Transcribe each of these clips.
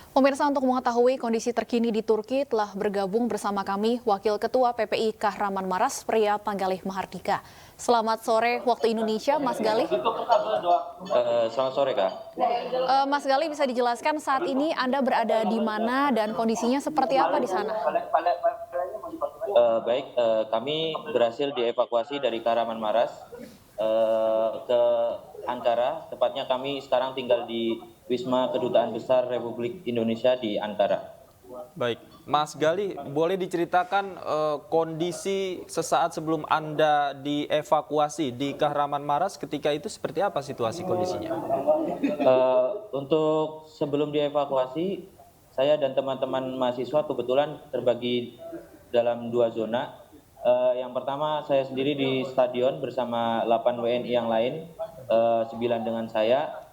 Pemirsa, untuk mengetahui kondisi terkini di Turki telah bergabung bersama kami Wakil Ketua PPI Kahraman Maras, Pria Panggalih Mahardika. Selamat sore waktu Indonesia, Mas Galih. Selamat sore, Kak. Mas Galih, bisa dijelaskan saat ini Anda berada di mana dan kondisinya seperti apa di sana? Kami berhasil dievakuasi dari Kahraman Maras ke Ankara. Tepatnya kami sekarang tinggal di Wisma Kedutaan Besar Republik Indonesia di Ankara. Baik, Mas Galih, boleh diceritakan kondisi sesaat sebelum Anda dievakuasi di Kahraman Maras ketika itu seperti apa situasi kondisinya? Untuk sebelum dievakuasi, saya dan teman-teman mahasiswa kebetulan terbagi dalam dua zona. Yang pertama, saya sendiri di stadion bersama 8 WNI yang lain, 9 dengan saya.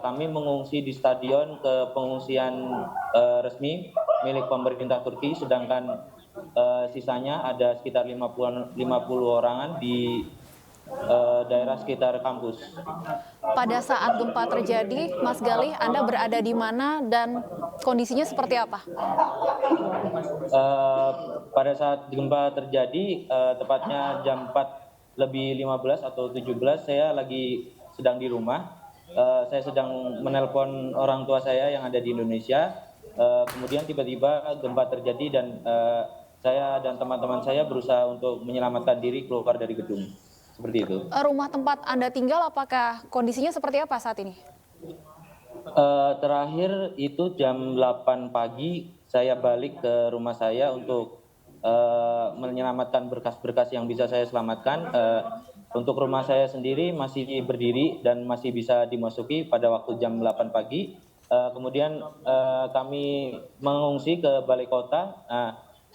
Kami mengungsi di stadion ke pengungsian resmi milik pemerintah Turki, sedangkan sisanya ada sekitar 50 orangan di daerah sekitar kampus. Pada saat gempa terjadi, Mas Galih, Anda berada di mana dan kondisinya seperti apa? Pada saat gempa terjadi, tepatnya jam 4:15 atau 17, saya lagi sedang di rumah. Saya sedang menelpon orang tua saya yang ada di Indonesia. Kemudian tiba-tiba gempa terjadi dan saya dan teman-teman saya berusaha untuk menyelamatkan diri keluar dari gedung. Seperti itu. Rumah tempat Anda tinggal, apakah kondisinya seperti apa saat ini? Terakhir itu jam 8 pagi saya balik ke rumah saya untuk menyelamatkan berkas-berkas yang bisa saya selamatkan. Untuk rumah saya sendiri masih berdiri dan masih bisa dimasuki pada waktu jam 8 pagi. Kemudian kami mengungsi ke balai kota.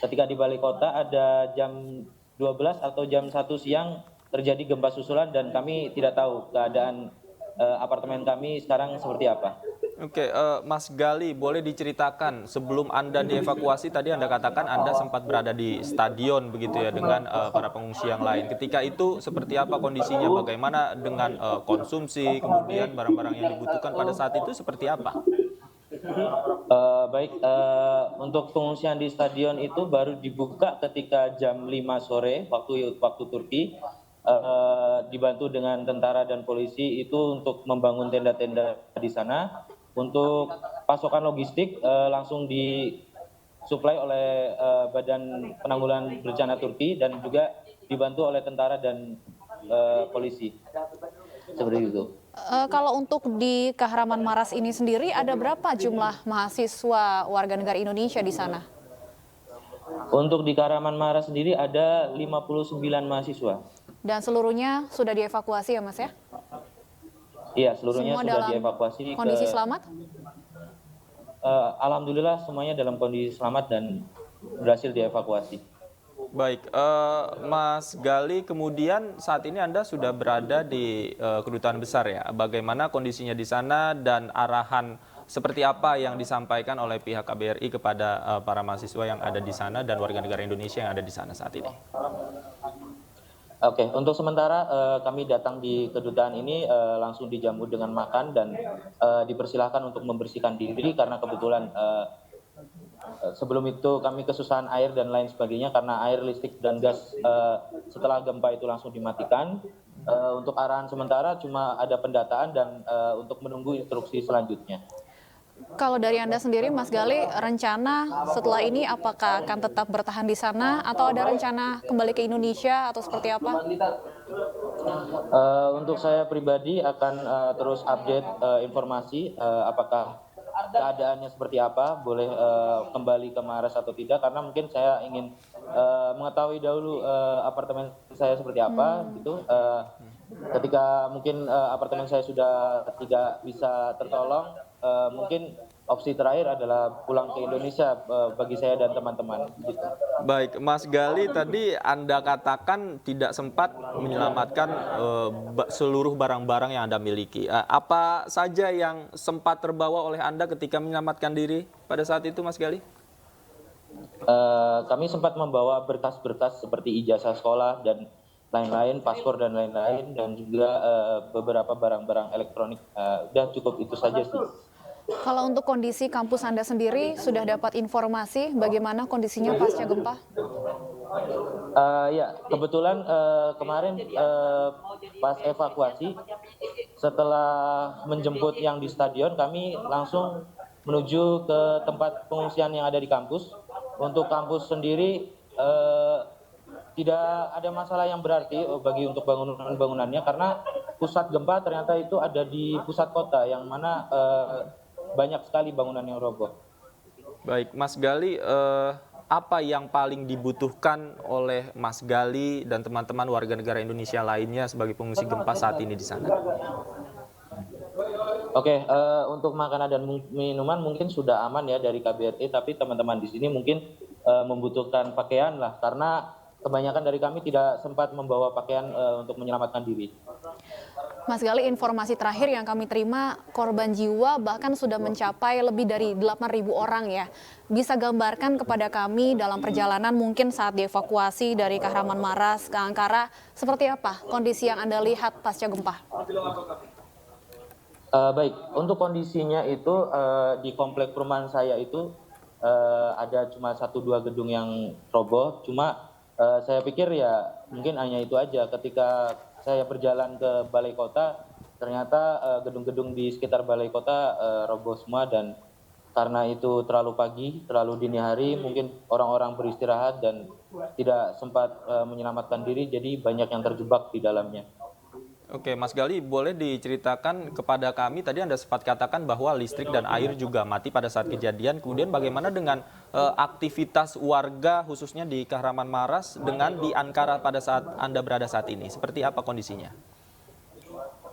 Ketika di balai kota ada jam 12 atau jam 1 siang terjadi gempa susulan dan kami tidak tahu keadaan apartemen kami sekarang seperti apa. Oke, Mas Galih, boleh diceritakan sebelum Anda dievakuasi tadi Anda katakan Anda sempat berada di stadion begitu ya dengan para pengungsi yang lain. Ketika itu seperti apa kondisinya? Bagaimana dengan konsumsi, kemudian barang-barang yang dibutuhkan pada saat itu seperti apa? Untuk pengungsian di stadion itu baru dibuka ketika jam 5 sore waktu Turki. Dibantu dengan tentara dan polisi itu untuk membangun tenda-tenda di sana. Untuk pasokan logistik langsung disuplai oleh Badan Penanggulangan Bencana Turki dan juga dibantu oleh tentara dan polisi. Seperti itu. Kalau untuk di Kahraman Maras ini sendiri, ada berapa jumlah mahasiswa warga negara Indonesia di sana? Untuk di Kahraman Maras sendiri ada 59 mahasiswa. Dan seluruhnya sudah dievakuasi ya, Mas ya? Iya, seluruhnya Semua sudah dalam dievakuasi kondisi selamat? Alhamdulillah semuanya dalam kondisi selamat dan berhasil dievakuasi. Baik, Mas Galih, kemudian saat ini Anda sudah berada di kedutaan besar ya. Bagaimana kondisinya di sana dan arahan seperti apa yang disampaikan oleh pihak KBRI kepada para mahasiswa yang ada di sana dan warga negara Indonesia yang ada di sana saat ini? Oke, untuk sementara kami datang di kedutaan ini langsung dijamu dengan makan dan dipersilahkan untuk membersihkan diri karena kebetulan sebelum itu kami kesusahan air dan lain sebagainya karena air, listrik, dan gas setelah gempa itu langsung dimatikan. Untuk arahan sementara cuma ada pendataan dan untuk menunggu instruksi selanjutnya. Kalau dari Anda sendiri, Mas Galih, rencana setelah ini apakah akan tetap bertahan di sana atau ada rencana kembali ke Indonesia atau seperti apa? Untuk saya pribadi akan terus update informasi apakah keadaannya seperti apa, boleh kembali ke Maras atau tidak, karena mungkin saya ingin mengetahui dahulu apartemen saya seperti apa gitu. Ketika mungkin apartemen saya sudah tidak bisa tertolong, mungkin opsi terakhir adalah pulang ke Indonesia bagi saya dan teman-teman. Gitu. Baik, Mas Galih, tadi Anda katakan tidak sempat menyelamatkan seluruh barang-barang yang Anda miliki. Apa saja yang sempat terbawa oleh Anda ketika menyelamatkan diri pada saat itu, Mas Galih? Kami sempat membawa berkas-berkas seperti ijazah sekolah dan lain-lain, paspor dan lain-lain, dan juga beberapa barang-barang elektronik. Udah cukup itu saja sih. Kalau untuk kondisi kampus Anda sendiri, sudah dapat informasi bagaimana kondisinya pasca gempa? Ya, kebetulan kemarin pas evakuasi, setelah menjemput yang di stadion, kami langsung menuju ke tempat pengungsian yang ada di kampus. Untuk kampus sendiri tidak ada masalah yang berarti bagi untuk bangunannya, karena pusat gempa ternyata itu ada di pusat kota, yang mana banyak sekali bangunan yang roboh. Baik, Mas Gali, apa yang paling dibutuhkan oleh Mas Gali dan teman-teman warga negara Indonesia lainnya sebagai pengungsi gempa saat ini di sana? Oke, untuk makanan dan minuman mungkin sudah aman ya dari KBRI, tapi teman-teman di sini mungkin membutuhkan pakaian lah, karena kebanyakan dari kami tidak sempat membawa pakaian untuk menyelamatkan diri. Mas Gali, informasi terakhir yang kami terima, korban jiwa bahkan sudah mencapai lebih dari 8.000 orang ya. Bisa gambarkan kepada kami dalam perjalanan mungkin saat dievakuasi dari Kahramanmaras ke Ankara, seperti apa kondisi yang Anda lihat pasca gempa? Baik, untuk kondisinya itu di komplek perumahan saya itu ada cuma 1-2 gedung yang roboh, cuma saya pikir ya mungkin hanya itu aja. Ketika saya berjalan ke balai kota, ternyata gedung-gedung di sekitar balai kota roboh semua, dan karena itu terlalu pagi, terlalu dini hari, mungkin orang-orang beristirahat dan tidak sempat menyelamatkan diri, jadi banyak yang terjebak di dalamnya. Oke, Mas Gali, boleh diceritakan kepada kami, tadi Anda sempat katakan bahwa listrik dan air juga mati pada saat kejadian, kemudian bagaimana dengan aktivitas warga khususnya di Kahramanmaras dengan di Ankara pada saat Anda berada saat ini? Seperti apa kondisinya?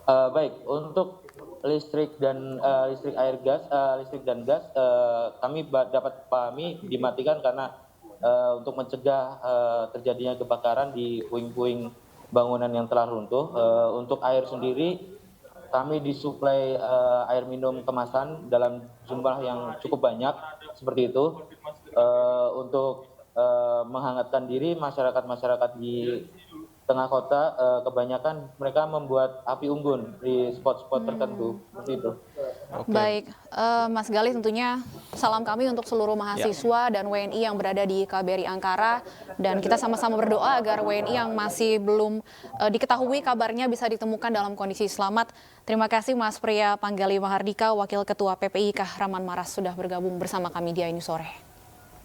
Baik, untuk listrik dan listrik dan gas kami dapat pahami dimatikan karena untuk mencegah terjadinya kebakaran di puing-puing bangunan yang telah runtuh. Untuk air sendiri, kami disuplai air minum kemasan dalam jumlah yang cukup banyak, seperti itu. Untuk menghangatkan diri, masyarakat di tengah kota, kebanyakan mereka membuat api unggun di spot-spot tertentu, seperti itu. Oke. Baik, Mas Gali, tentunya salam kami untuk seluruh mahasiswa dan WNI yang berada di KBRI Ankara, dan kita sama-sama berdoa agar WNI yang masih belum diketahui kabarnya bisa ditemukan dalam kondisi selamat. Terima kasih Mas Priya Panggali Mahardika, Wakil Ketua PPI Kahramanmaras, sudah bergabung bersama kami di Ini Sore.